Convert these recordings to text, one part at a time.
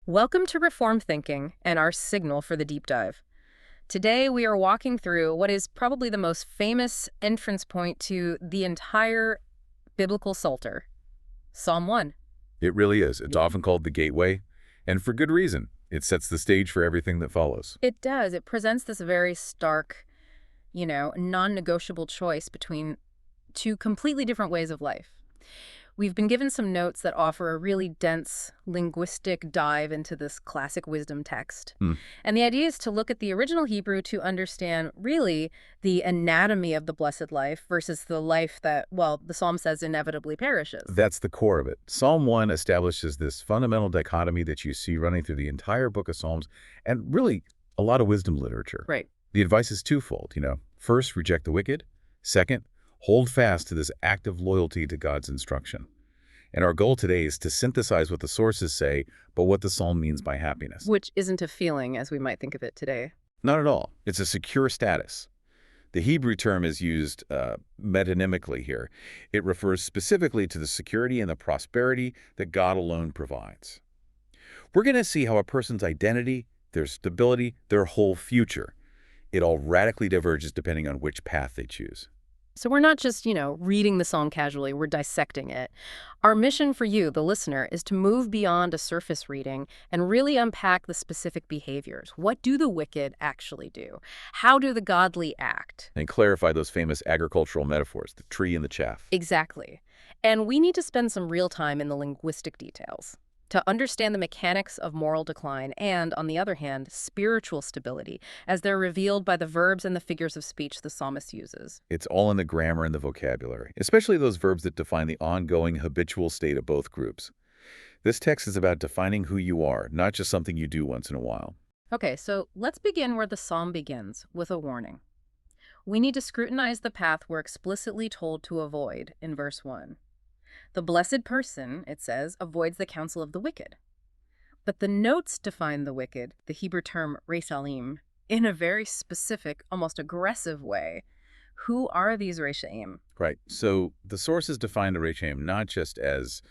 Welcome to Reform Thinking and our signal for the deep dive. Today we are walking through what is probably the most famous entrance point to the entire biblical Psalter, Psalm 1. It really is. It's often called the gateway, and for good reason. It sets the stage for everything that follows. It does. It presents this very stark, non-negotiable choice between two completely different ways of life. We've been given some notes that offer a really dense linguistic dive into this classic wisdom text. And the idea is to look at the original Hebrew to understand, really, the anatomy of the blessed life versus the life that, well, the psalm says inevitably perishes. That's the core of it. Psalm 1 establishes this fundamental dichotomy that you see running through the entire book of Psalms and really a lot of wisdom literature. Right. The advice is twofold, First, reject the wicked. Second, hold fast to this active loyalty to God's instruction. And our goal today is to synthesize what the sources say, but what the psalm means by happiness. Which isn't a feeling as we might think of it today. Not at all. It's a secure status. The Hebrew term is used metonymically here. It refers specifically to the security and the prosperity that God alone provides. We're going to see how a person's identity, their stability, their whole future, it all radically diverges depending on which path they choose. So we're not just, reading the psalm casually, we're dissecting it. Our mission for you, the listener, is to move beyond a surface reading and really unpack the specific behaviors. What do the wicked actually do? How do the godly act? And clarify those famous agricultural metaphors, the tree and the chaff. Exactly. And we need to spend some real time in the linguistic details to understand the mechanics of moral decline and, on the other hand, spiritual stability, as they're revealed by the verbs and the figures of speech the psalmist uses. It's all in the grammar and the vocabulary, especially those verbs that define the ongoing habitual state of both groups. This text is about defining who you are, not just something you do once in a while. Okay, so let's begin where the psalm begins, with a warning. We need to scrutinize the path we're explicitly told to avoid in verse 1. The blessed person, it says, avoids the counsel of the wicked. But the notes define the wicked, the Hebrew term reshaim, in a very specific, almost aggressive way. Who are these reshaim? Right. So the sources define the reshaim not just as,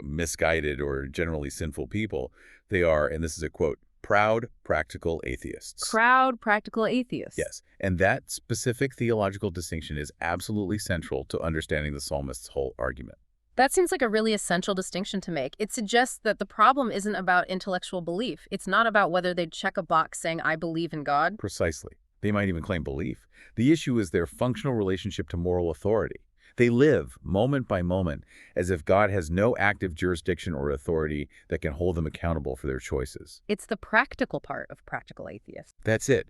misguided or generally sinful people. They are, and this is a quote, proud, practical atheists. Proud, practical atheists. Yes, and that specific theological distinction is absolutely central to understanding the psalmist's whole argument. That seems like a really essential distinction to make. It suggests that the problem isn't about intellectual belief. It's not about whether they'd check a box saying, I believe in God. Precisely. They might even claim belief. The issue is their functional relationship to moral authority. They live, moment by moment, as if God has no active jurisdiction or authority that can hold them accountable for their choices. It's the practical part of practical atheists. That's it.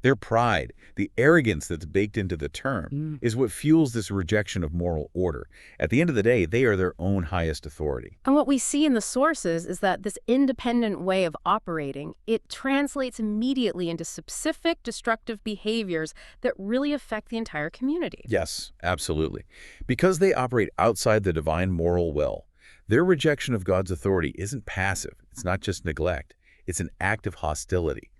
Their pride, the arrogance that's baked into the term, is what fuels this rejection of moral order. At the end of the day, they are their own highest authority. And what we see in the sources is that this independent way of operating, it translates immediately into specific destructive behaviors that really affect the entire community. Yes, absolutely. Because they operate outside the divine moral will, their rejection of God's authority isn't passive. It's not just neglect. It's an act of hostility.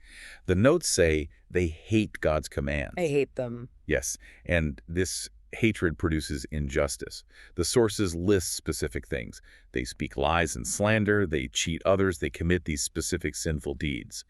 The notes say they hate God's commands. I hate them. Yes, and this hatred produces injustice. The sources list specific things. They speak lies and slander, they cheat others, they commit these specific sinful deeds.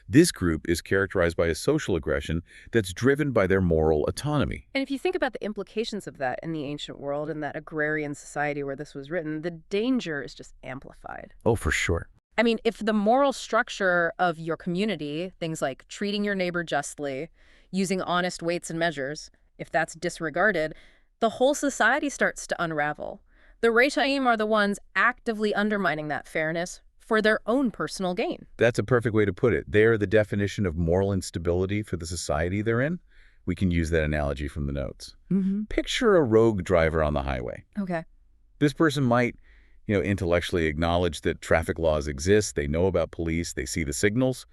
This group is characterized by a social aggression that's driven by their moral autonomy. And if you think about the implications of that in the ancient world, in that agrarian society where this was written, the danger is just amplified. Oh, for sure. I mean, if the moral structure of your community, things like treating your neighbor justly, using honest weights and measures, if that's disregarded, the whole society starts to unravel. The Reshaim are the ones actively undermining that fairness for their own personal gain. That's a perfect way to put it. They are the definition of moral instability for the society they're in. We can use that analogy from the notes. Picture a rogue driver on the highway. Okay. This person might intellectually acknowledge that traffic laws exist, they know about police, they see the signals,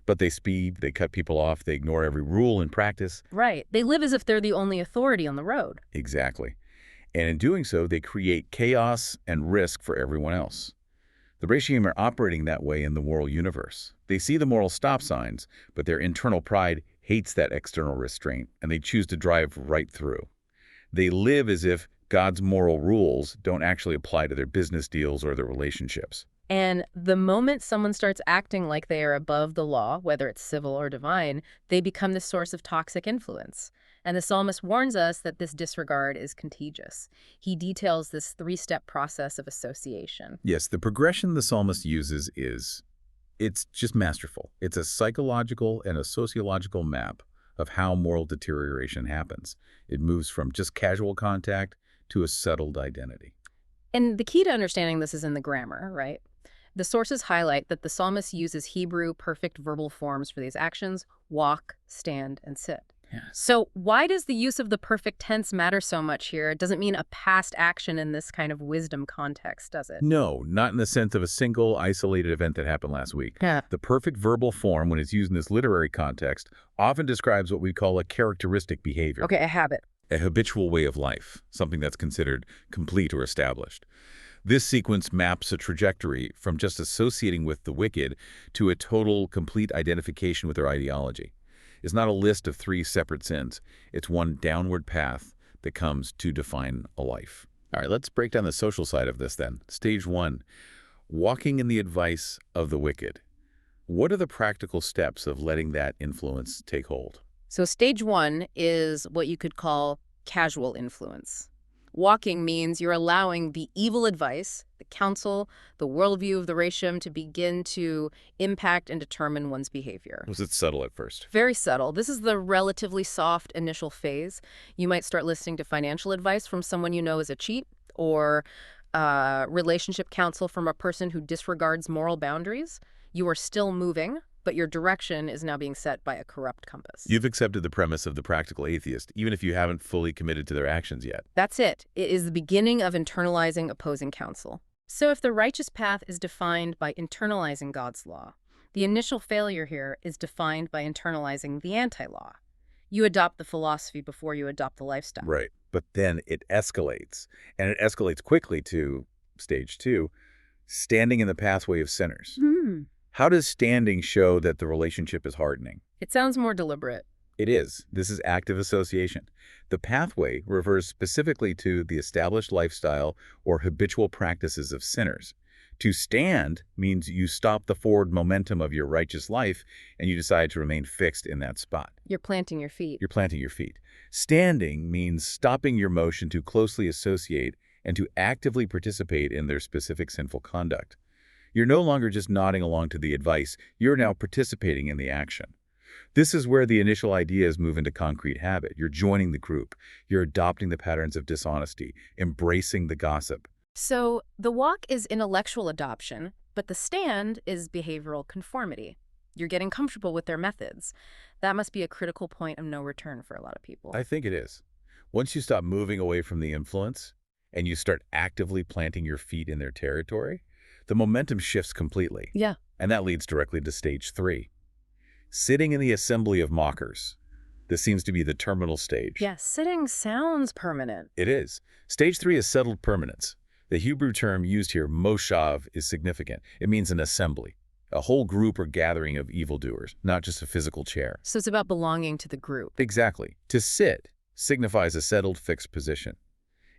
but they speed, they cut people off, they ignore every rule in practice. Right. They live as if they're the only authority on the road. Exactly. And in doing so, they create chaos and risk for everyone else. The Reshaim are operating that way in the moral universe. They see the moral stop signs, but their internal pride hates that external restraint, and they choose to drive right through. They live as if God's moral rules don't actually apply to their business deals or their relationships. And the moment someone starts acting like they are above the law, whether it's civil or divine, they become the source of toxic influence. And the psalmist warns us that this disregard is contagious. He details this three-step process of association. Yes, the progression the psalmist uses it's just masterful. It's a psychological and a sociological map of how moral deterioration happens. It moves from just casual contact to a settled identity. And the key to understanding this is in the grammar, right? The sources highlight that the psalmist uses Hebrew perfect verbal forms for these actions: walk, stand, and sit. Yes. So why does the use of the perfect tense matter so much here? It doesn't mean a past action in this kind of wisdom context, does it? No, not in the sense of a single, isolated event that happened last week. Yeah. The perfect verbal form, when it's used in this literary context, often describes what we call a characteristic behavior. Okay, a habit. A habitual way of life, something that's considered complete or established. This sequence maps a trajectory from just associating with the wicked to a total, complete identification with their ideology. It's not a list of 3 separate sins. It's one downward path that comes to define a life. All right, let's break down the social side of this then. Stage 1, walking in the advice of the wicked. What are the practical steps of letting that influence take hold? So stage 1 is what you could call casual influence. Walking means you're allowing the evil advice, the counsel, the worldview of the Rashim to begin to impact and determine one's behavior. Was it subtle at first? Very subtle. This is the relatively soft initial phase. You might start listening to financial advice from someone you know is a cheat, or relationship counsel from a person who disregards moral boundaries. You are still moving, but your direction is now being set by a corrupt compass. You've accepted the premise of the practical atheist, even if you haven't fully committed to their actions yet. That's it. It is the beginning of internalizing opposing counsel. So if the righteous path is defined by internalizing God's law, the initial failure here is defined by internalizing the anti-law. You adopt the philosophy before you adopt the lifestyle. Right. But then it escalates, and it escalates quickly to stage 2, standing in the pathway of sinners. How does standing show that the relationship is hardening? It sounds more deliberate. It is. This is active association. The pathway refers specifically to the established lifestyle or habitual practices of sinners. To stand means you stop the forward momentum of your righteous life and you decide to remain fixed in that spot. You're planting your feet. You're planting your feet. Standing means stopping your motion to closely associate and to actively participate in their specific sinful conduct. You're no longer just nodding along to the advice, you're now participating in the action. This is where the initial ideas move into concrete habit. You're joining the group. You're adopting the patterns of dishonesty, embracing the gossip. So the walk is intellectual adoption, but the stand is behavioral conformity. You're getting comfortable with their methods. That must be a critical point of no return for a lot of people. I think it is. Once you stop moving away from the influence and you start actively planting your feet in their territory, the momentum shifts completely. Yeah. And that leads directly to stage 3. Sitting in the assembly of mockers. This seems to be the terminal stage. Yeah, sitting sounds permanent. It is. Stage 3 is settled permanence. The Hebrew term used here, moshav, is significant. It means an assembly, a whole group or gathering of evildoers, not just a physical chair. So it's about belonging to the group. Exactly. To sit signifies a settled, fixed position.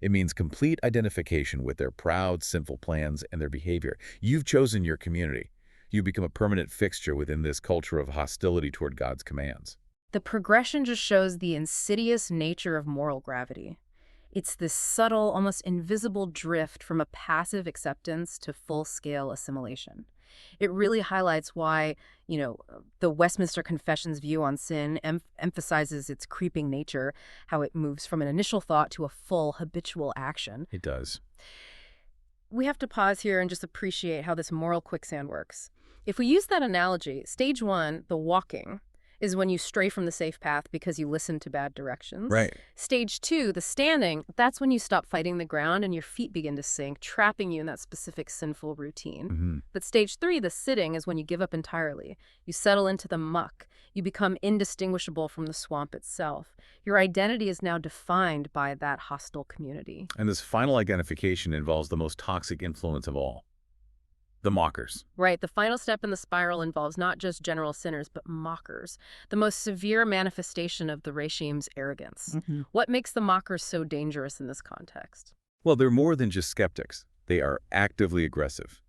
It means complete identification with their proud, sinful plans and their behavior. You've chosen your community. You become a permanent fixture within this culture of hostility toward God's commands. The progression just shows the insidious nature of moral gravity. It's this subtle, almost invisible drift from a passive acceptance to full-scale assimilation. It really highlights why, the Westminster Confession's view on sin emphasizes its creeping nature, how it moves from an initial thought to a full habitual action. It does. We have to pause here and just appreciate how this moral quicksand works. If we use that analogy, stage 1, the walking, is when you stray from the safe path because you listen to bad directions. Right. Stage 2, the standing, that's when you stop fighting the ground and your feet begin to sink, trapping you in that specific sinful routine. But stage 3, the sitting, is when you give up entirely. You settle into the muck. You become indistinguishable from the swamp itself. Your identity is now defined by that hostile community. And this final identification involves the most toxic influence of all. The mockers. Right. The final step in the spiral involves not just general sinners, but mockers, the most severe manifestation of the Rashim's arrogance. What makes the mockers so dangerous in this context? Well, they're more than just skeptics. They are actively aggressive.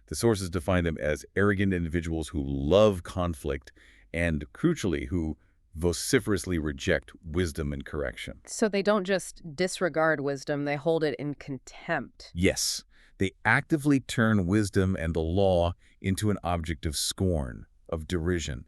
The sources define them as arrogant individuals who love conflict and, crucially, who vociferously reject wisdom and correction. So they don't just disregard wisdom, they hold it in contempt. Yes, they actively turn wisdom and the law into an object of scorn, of derision.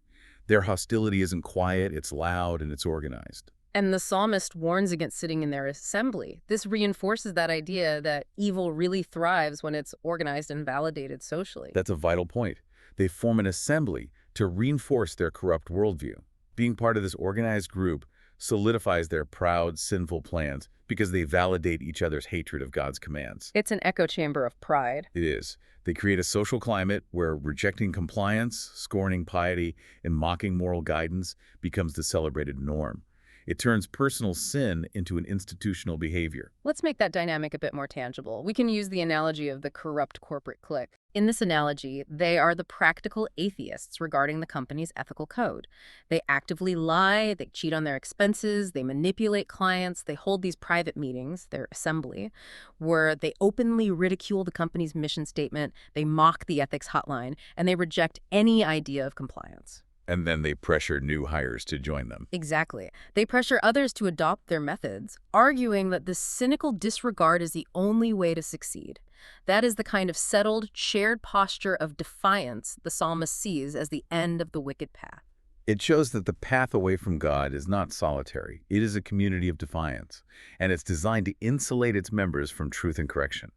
Their hostility isn't quiet, it's loud, and it's organized. And the psalmist warns against sitting in their assembly. This reinforces that idea that evil really thrives when it's organized and validated socially. That's a vital point. They form an assembly to reinforce their corrupt worldview. Being part of this organized group solidifies their proud, sinful plans because they validate each other's hatred of God's commands. It's an echo chamber of pride. It is. They create a social climate where rejecting compliance, scorning piety, and mocking moral guidance becomes the celebrated norm. It turns personal sin into an institutional behavior. Let's make that dynamic a bit more tangible. We can use the analogy of the corrupt corporate clique. In this analogy, they are the practical atheists regarding the company's ethical code. They actively lie, they cheat on their expenses, they manipulate clients, they hold these private meetings, their assembly, where they openly ridicule the company's mission statement, they mock the ethics hotline, and they reject any idea of compliance. And then they pressure new hires to join them. Exactly. They pressure others to adopt their methods, arguing that this cynical disregard is the only way to succeed. That is the kind of settled, shared posture of defiance the psalmist sees as the end of the wicked path. It shows that the path away from God is not solitary. It is a community of defiance, and it's designed to insulate its members from truth and correction.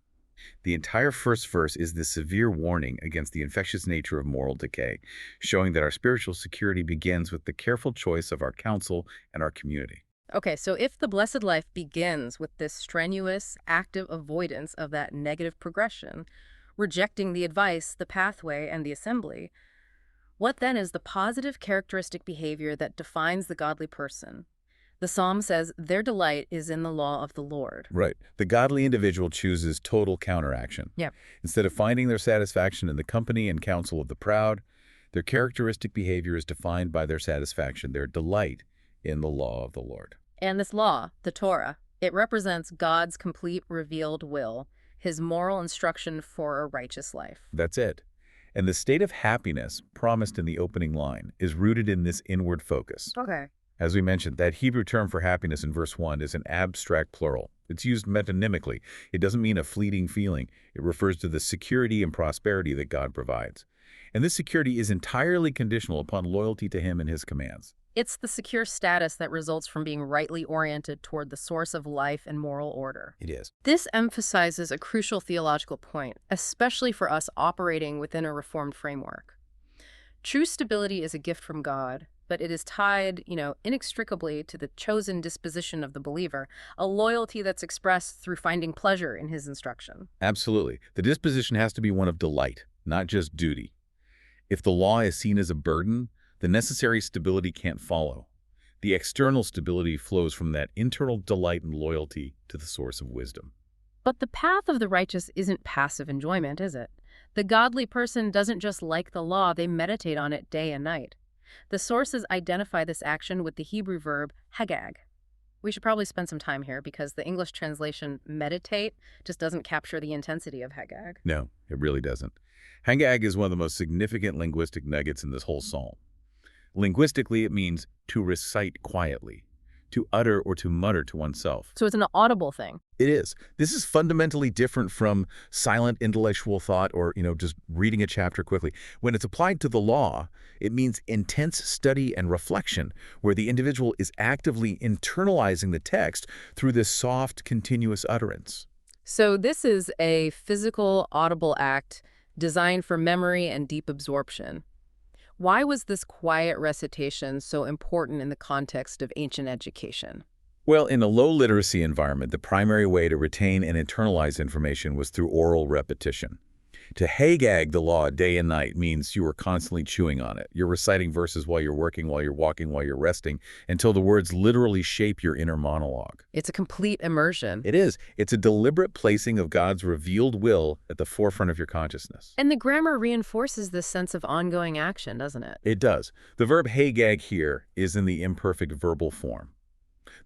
The entire first verse is the severe warning against the infectious nature of moral decay, showing that our spiritual security begins with the careful choice of our counsel and our community. Okay, so if the blessed life begins with this strenuous, active avoidance of that negative progression, rejecting the advice, the pathway, and the assembly, what then is the positive characteristic behavior that defines the godly person? The psalm says their delight is in the law of the Lord. Right. The godly individual chooses total counteraction. Yep. Instead of finding their satisfaction in the company and counsel of the proud, their characteristic behavior is defined by their satisfaction, their delight in the law of the Lord. And this law, the Torah, it represents God's complete revealed will, his moral instruction for a righteous life. That's it. And the state of happiness promised in the opening line is rooted in this inward focus. Okay. As we mentioned, that Hebrew term for happiness in verse 1 is an abstract plural. It's used metonymically. It doesn't mean a fleeting feeling. It refers to the security and prosperity that God provides. And this security is entirely conditional upon loyalty to him and his commands. It's the secure status that results from being rightly oriented toward the source of life and moral order. It is. This emphasizes a crucial theological point, especially for us operating within a Reformed framework. True stability is a gift from God, but it is tied, inextricably to the chosen disposition of the believer, a loyalty that's expressed through finding pleasure in his instruction. Absolutely. The disposition has to be one of delight, not just duty. If the law is seen as a burden, the necessary stability can't follow. The external stability flows from that internal delight and loyalty to the source of wisdom. But the path of the righteous isn't passive enjoyment, is it? The godly person doesn't just like the law, they meditate on it day and night. The sources identify this action with the Hebrew verb hagag. We should probably spend some time here because the English translation meditate just doesn't capture the intensity of hagag. No, it really doesn't. Hagag is one of the most significant linguistic nuggets in this whole psalm. Linguistically, it means to recite quietly, to utter or to mutter to oneself. So it's an audible thing. It is. This is fundamentally different from silent intellectual thought or, just reading a chapter quickly. When it's applied to the law, it means intense study and reflection, where the individual is actively internalizing the text through this soft, continuous utterance. So this is a physical, audible act designed for memory and deep absorption. Why was this quiet recitation so important in the context of ancient education? Well, in a low literacy environment, the primary way to retain and internalize information was through oral repetition. To hagag the law day and night means you are constantly chewing on it. You're reciting verses while you're working, while you're walking, while you're resting, until the words literally shape your inner monologue. It's a complete immersion. It is. It's a deliberate placing of God's revealed will at the forefront of your consciousness. And the grammar reinforces this sense of ongoing action, doesn't it? It does. The verb hagag here is in the imperfect verbal form.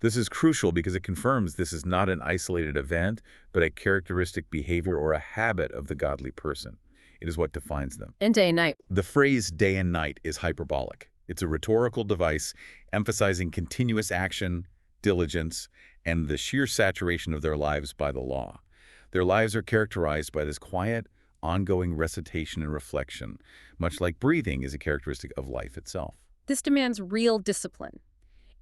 This is crucial because it confirms this is not an isolated event, but a characteristic behavior or a habit of the godly person. It is what defines them. And day and night. The phrase day and night is hyperbolic. It's a rhetorical device emphasizing continuous action, diligence, and the sheer saturation of their lives by the law. Their lives are characterized by this quiet, ongoing recitation and reflection, much like breathing is a characteristic of life itself. This demands real discipline,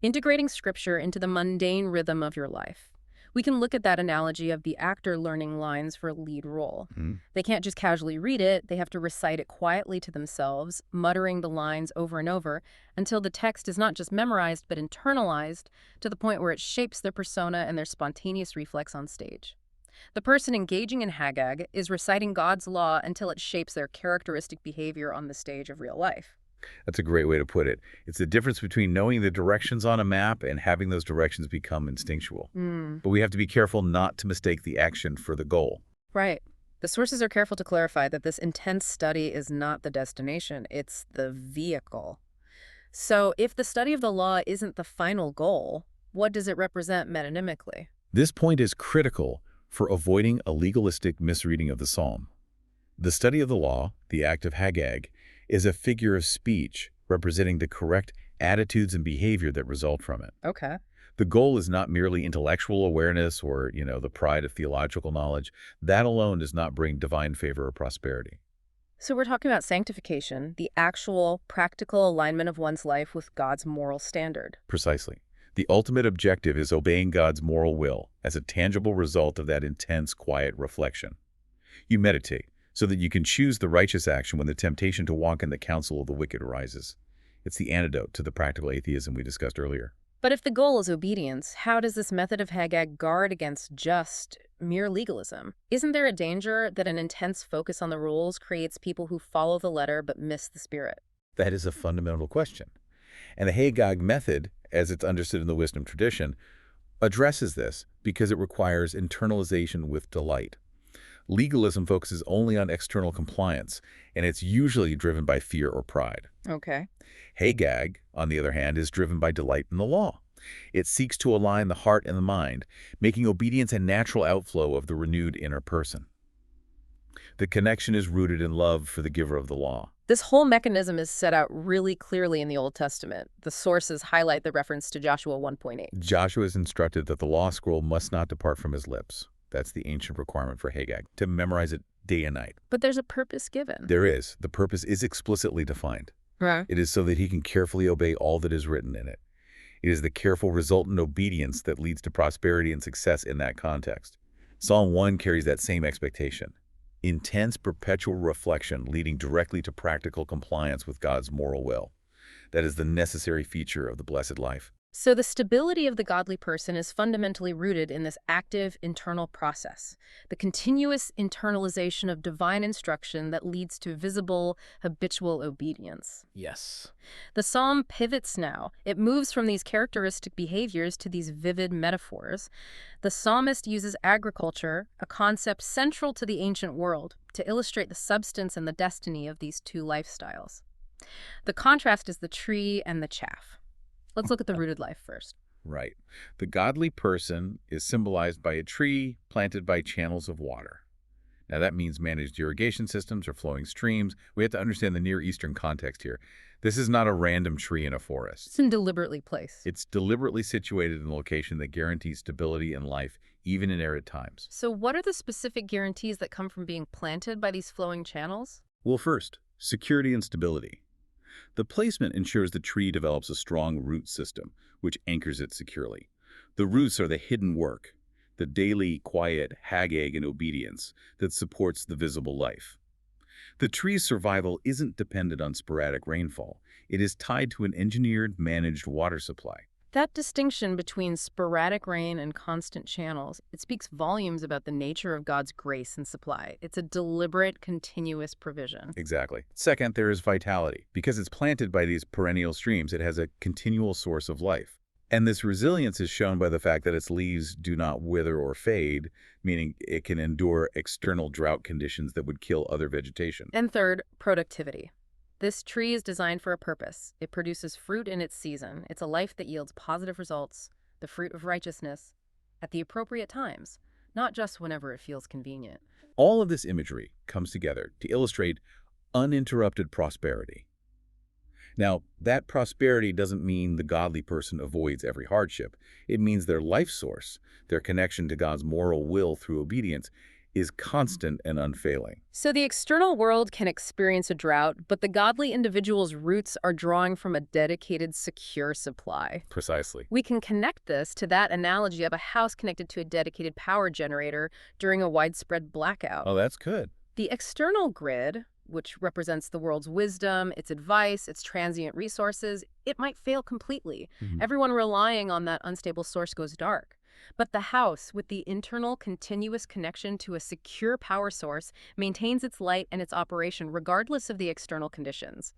integrating scripture into the mundane rhythm of your life. We can look at that analogy of the actor learning lines for a lead role. They can't just casually read it, they have to recite it quietly to themselves, muttering the lines over and over until the text is not just memorized but internalized to the point where it shapes their persona and their spontaneous reflex on stage. The person engaging in Hagag is reciting God's law until it shapes their characteristic behavior on the stage of real life. That's a great way to put it. It's the difference between knowing the directions on a map and having those directions become instinctual. But we have to be careful not to mistake the action for the goal. Right. The sources are careful to clarify that this intense study is not the destination, it's the vehicle. So if the study of the law isn't the final goal, what does it represent metonymically? This point is critical for avoiding a legalistic misreading of the psalm. The study of the law, the act of Hagag, is a figure of speech representing the correct attitudes and behavior that result from it. Okay. The goal is not merely intellectual awareness or, the pride of theological knowledge. That alone does not bring divine favor or prosperity. So we're talking about sanctification, the actual practical alignment of one's life with God's moral standard. Precisely. The ultimate objective is obeying God's moral will as a tangible result of that intense, quiet reflection. You meditate so that you can choose the righteous action when the temptation to walk in the counsel of the wicked arises. It's the antidote to the practical atheism we discussed earlier. But if the goal is obedience, how does this method of Hagag guard against just mere legalism? Isn't there a danger that an intense focus on the rules creates people who follow the letter but miss the spirit? That is a fundamental question. And the Hagag method, as it's understood in the wisdom tradition, addresses this because it requires internalization with delight. Legalism focuses only on external compliance, and it's usually driven by fear or pride. Okay. Hagag, on the other hand, is driven by delight in the law. It seeks to align the heart and the mind, making obedience a natural outflow of the renewed inner person. The connection is rooted in love for the giver of the law. This whole mechanism is set out really clearly in the Old Testament. The sources highlight the reference to Joshua 1.8. Joshua is instructed that the law scroll must not depart from his lips. That's the ancient requirement for Hagag, to memorize it day and night. But there's a purpose given. There is. The purpose is explicitly defined. Right. It is so that he can carefully obey all that is written in it. It is the careful resultant obedience that leads to prosperity and success in that context. Psalm 1 carries that same expectation. Intense, perpetual reflection leading directly to practical compliance with God's moral will. That is the necessary feature of the blessed life. So the stability of the godly person is fundamentally rooted in this active internal process, the continuous internalization of divine instruction that leads to visible, habitual obedience. Yes. The psalm pivots now. It moves from these characteristic behaviors to these vivid metaphors. The psalmist uses agriculture, a concept central to the ancient world, to illustrate the substance and the destiny of these two lifestyles. The contrast is the tree and the chaff. Let's look at the rooted life first. Right. The godly person is symbolized by a tree planted by channels of water. Now that means managed irrigation systems or flowing streams. We have to understand the Near Eastern context here. This is not a random tree in a forest. It's deliberately placed. It's deliberately situated in a location that guarantees stability in life, even in arid times. So what are the specific guarantees that come from being planted by these flowing channels? Well, first, security and stability. The placement ensures the tree develops a strong root system, which anchors it securely. The roots are the hidden work, the daily, quiet Hagag and obedience that supports the visible life. The tree's survival isn't dependent on sporadic rainfall. It is tied to an engineered, managed water supply. That distinction between sporadic rain and constant channels, it speaks volumes about the nature of God's grace and supply. It's a deliberate, continuous provision. Exactly. Second, there is vitality. Because it's planted by these perennial streams, it has a continual source of life. And this resilience is shown by the fact that its leaves do not wither or fade, meaning it can endure external drought conditions that would kill other vegetation. And third, productivity. This tree is designed for a purpose. It produces fruit in its season. It's a life that yields positive results, the fruit of righteousness, at the appropriate times, not just whenever it feels convenient. All of this imagery comes together to illustrate uninterrupted prosperity. Now, that prosperity doesn't mean the godly person avoids every hardship. It means their life source, their connection to God's moral will through obedience, is constant and unfailing. So the external world can experience a drought, but the godly individual's roots are drawing from a dedicated, secure supply. Precisely. We can connect this to that analogy of a house connected to a dedicated power generator during a widespread blackout. Oh, that's good. The external grid, which represents the world's wisdom, its advice, its transient resources, it might fail completely. Everyone relying on that unstable source goes dark. But the house, with the internal continuous connection to a secure power source, maintains its light and its operation regardless of the external conditions.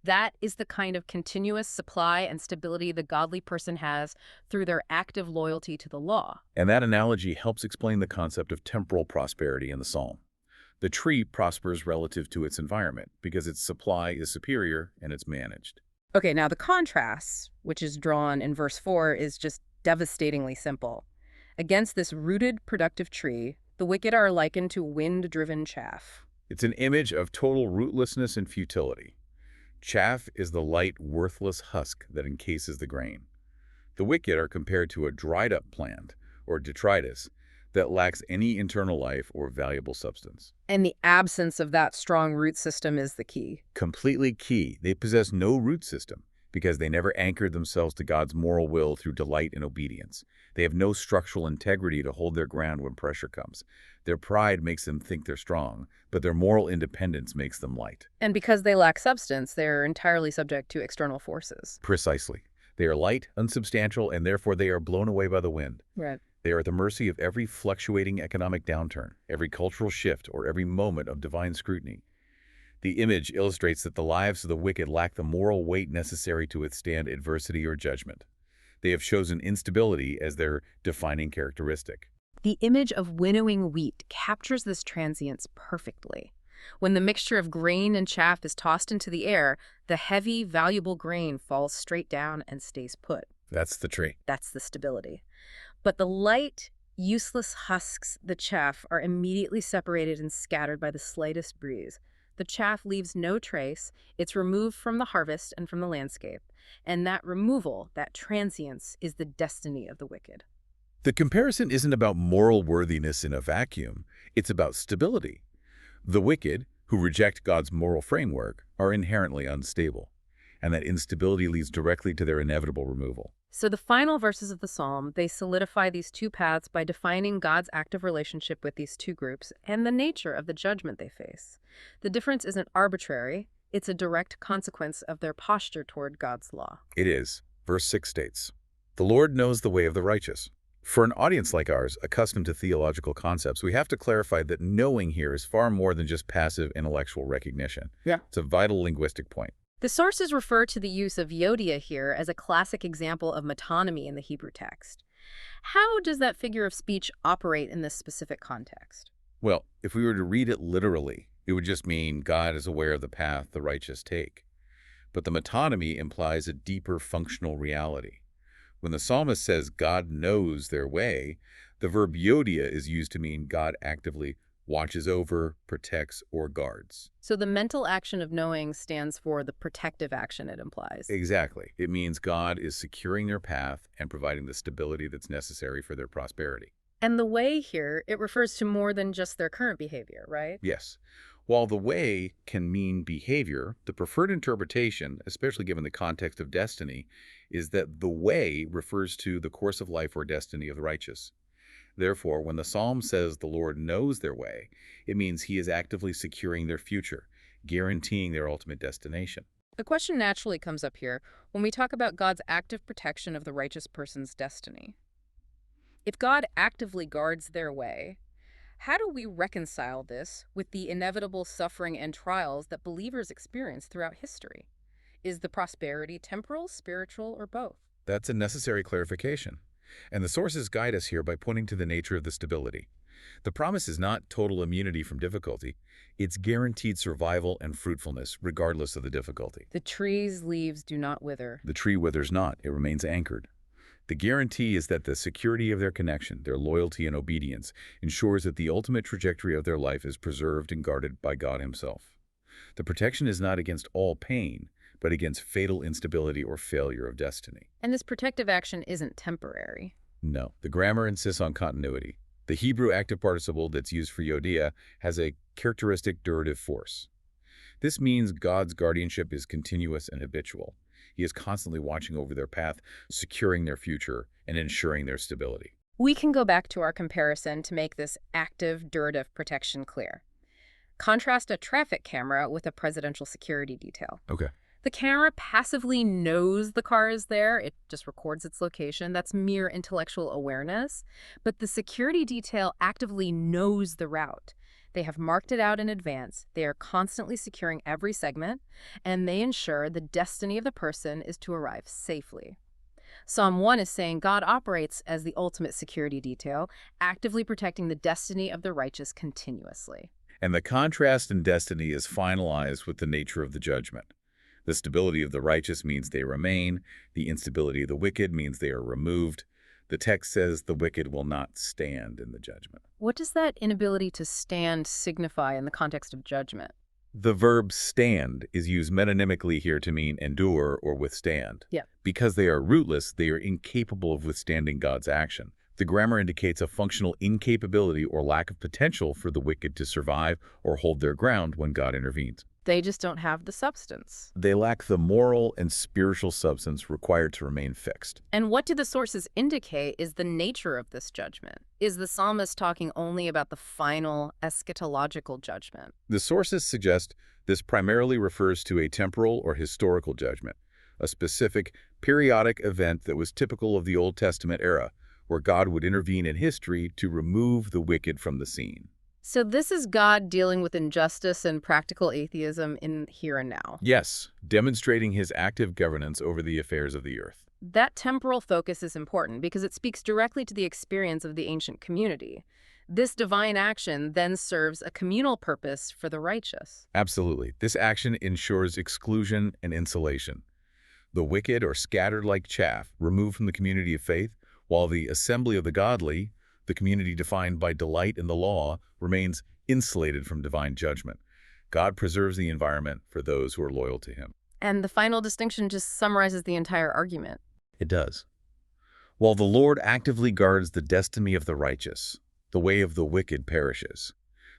That is the kind of continuous supply and stability the godly person has through their active loyalty to the law. And that analogy helps explain the concept of temporal prosperity in the psalm. The tree prospers relative to its environment because its supply is superior and it's managed. Okay, now the contrast, which is drawn in verse 4, is just devastatingly simple. Against this rooted, productive tree, the wicked are likened to wind-driven chaff. It's an image of total rootlessness and futility. Chaff is the light, worthless husk that encases the grain. The wicked are compared to a dried-up plant, or detritus, that lacks any internal life or valuable substance. And the absence of that strong root system is the key. Completely key. They possess no root system because they never anchored themselves to God's moral will through delight and obedience. They have no structural integrity to hold their ground when pressure comes. Their pride makes them think they're strong, but their moral independence makes them light. And because they lack substance, they're entirely subject to external forces. Precisely. They are light, unsubstantial, and therefore they are blown away by the wind. Right. They are at the mercy of every fluctuating economic downturn, every cultural shift, or every moment of divine scrutiny. The image illustrates that the lives of the wicked lack the moral weight necessary to withstand adversity or judgment. They have chosen instability as their defining characteristic. The image of winnowing wheat captures this transience perfectly. When the mixture of grain and chaff is tossed into the air, the heavy, valuable grain falls straight down and stays put. That's the tree. That's the stability. But the light, useless husks, the chaff, are immediately separated and scattered by the slightest breeze. The chaff leaves no trace. It's removed from the harvest and from the landscape. And that removal, that transience, is the destiny of the wicked. The comparison isn't about moral worthiness in a vacuum. It's about stability. The wicked, who reject God's moral framework, are inherently unstable, and that instability leads directly to their inevitable removal. So the final verses of the psalm, they solidify these two paths by defining God's active relationship with these two groups and the nature of the judgment they face. The difference isn't arbitrary. It's a direct consequence of their posture toward God's law. It is. Verse 6 states, "The Lord knows the way of the righteous." For an audience like ours, accustomed to theological concepts, we have to clarify that knowing here is far more than just passive intellectual recognition. Yeah. It's a vital linguistic point. The sources refer to the use of yodia here as a classic example of metonymy in the Hebrew text. How does that figure of speech operate in this specific context? Well, if we were to read it literally, it would just mean God is aware of the path the righteous take. But the metonymy implies a deeper functional reality. When the psalmist says God knows their way, the verb yodia is used to mean God actively watches over, protects, or guards. So the mental action of knowing stands for the protective action it implies. Exactly. It means God is securing their path and providing the stability that's necessary for their prosperity. And the way here, it refers to more than just their current behavior, right? Yes. While the way can mean behavior, the preferred interpretation, especially given the context of destiny, is that the way refers to the course of life or destiny of the righteous. Therefore, when the psalm says the Lord knows their way, it means he is actively securing their future, guaranteeing their ultimate destination. The question naturally comes up here when we talk about God's active protection of the righteous person's destiny. If God actively guards their way, how do we reconcile this with the inevitable suffering and trials that believers experience throughout history? Is the prosperity temporal, spiritual, or both? That's a necessary clarification. And the sources guide us here by pointing to the nature of the stability. The promise is not total immunity from difficulty. It's guaranteed survival and fruitfulness, regardless of the difficulty. The tree's leaves do not wither. The tree withers not. It remains anchored. The guarantee is that the security of their connection, their loyalty and obedience, ensures that the ultimate trajectory of their life is preserved and guarded by God himself. The protection is not against all pain, but against fatal instability or failure of destiny. And this protective action isn't temporary. No, the grammar insists on continuity. The Hebrew active participle that's used for yodia has a characteristic durative force. This means God's guardianship is continuous and habitual. He is constantly watching over their path, securing their future, and ensuring their stability. We can go back to our comparison to make this active, durative protection clear. Contrast a traffic camera with a presidential security detail. Okay. The camera passively knows the car is there. It just records its location. That's mere intellectual awareness. But the security detail actively knows the route. They have marked it out in advance. They are constantly securing every segment, and they ensure the destiny of the person is to arrive safely. Psalm 1 is saying God operates as the ultimate security detail, actively protecting the destiny of the righteous continuously. And the contrast in destiny is finalized with the nature of the judgment. The stability of the righteous means they remain. The instability of the wicked means they are removed. The text says the wicked will not stand in the judgment. What does that inability to stand signify in the context of judgment? The verb stand is used metonymically here to mean endure or withstand. Yeah. Because they are rootless, they are incapable of withstanding God's action. The grammar indicates a functional incapability or lack of potential for the wicked to survive or hold their ground when God intervenes. They just don't have the substance. They lack the moral and spiritual substance required to remain fixed. And what do the sources indicate is the nature of this judgment? Is the psalmist talking only about the final eschatological judgment? The sources suggest this primarily refers to a temporal or historical judgment, a specific periodic event that was typical of the Old Testament era, where God would intervene in history to remove the wicked from the scene. So this is God dealing with injustice and practical atheism in here and now. Yes, demonstrating his active governance over the affairs of the earth. That temporal focus is important because it speaks directly to the experience of the ancient community. This divine action then serves a communal purpose for the righteous. Absolutely. This action ensures exclusion and insulation. The wicked are scattered like chaff, removed from the community of faith, while the assembly of the godly, the community defined by delight in the law, remains insulated from divine judgment. God preserves the environment for those who are loyal to him. And the final distinction just summarizes the entire argument. It does. While the Lord actively guards the destiny of the righteous, the way of the wicked perishes.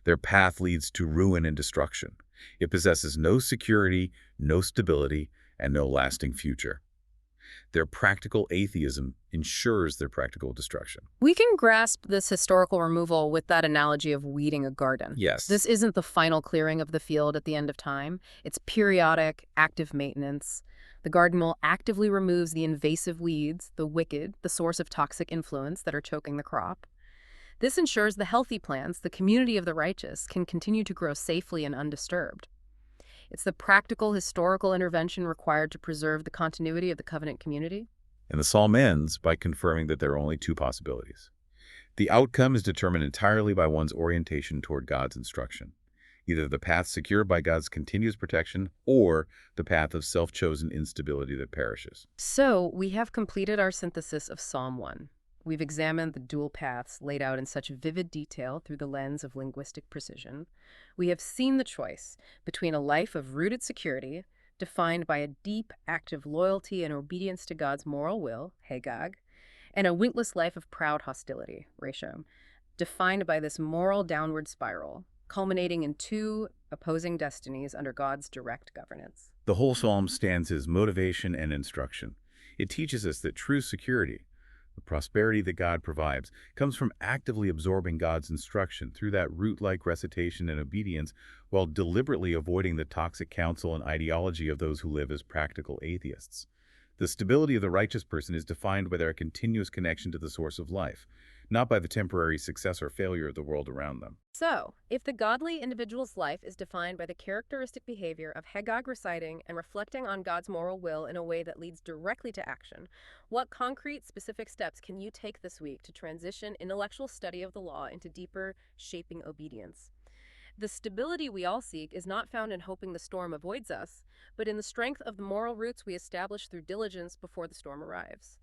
Their path leads to ruin and destruction. It possesses no security, no stability, and no lasting future. Their practical atheism ensures their practical destruction. We can grasp this historical removal with that analogy of weeding a garden. Yes. This isn't the final clearing of the field at the end of time. It's periodic, active maintenance. The garden mill actively removes the invasive weeds, the wicked, the source of toxic influence that are choking the crop. This ensures the healthy plants, the community of the righteous, can continue to grow safely and undisturbed. It's the practical, historical intervention required to preserve the continuity of the covenant community. And the psalm ends by confirming that there are only two possibilities. The outcome is determined entirely by one's orientation toward God's instruction, either the path secured by God's continuous protection or the path of self-chosen instability that perishes. So, we have completed our synthesis of Psalm 1. We've examined the dual paths laid out in such vivid detail through the lens of linguistic precision. We have seen the choice between a life of rooted security, defined by a deep, active loyalty and obedience to God's moral will, Hagag, and a winkless life of proud hostility, Resham, defined by this moral downward spiral, culminating in two opposing destinies under God's direct governance. The whole psalm stands as motivation and instruction. It teaches us that true security, the prosperity that God provides, comes from actively absorbing God's instruction through that root-like recitation and obedience while deliberately avoiding the toxic counsel and ideology of those who live as practical atheists. The stability of the righteous person is defined by their continuous connection to the source of life, not by the temporary success or failure of the world around them. So, if the godly individual's life is defined by the characteristic behavior of Hagag reciting and reflecting on God's moral will in a way that leads directly to action, what concrete, specific steps can you take this week to transition intellectual study of the law into deeper, shaping obedience? The stability we all seek is not found in hoping the storm avoids us, but in the strength of the moral roots we establish through diligence before the storm arrives.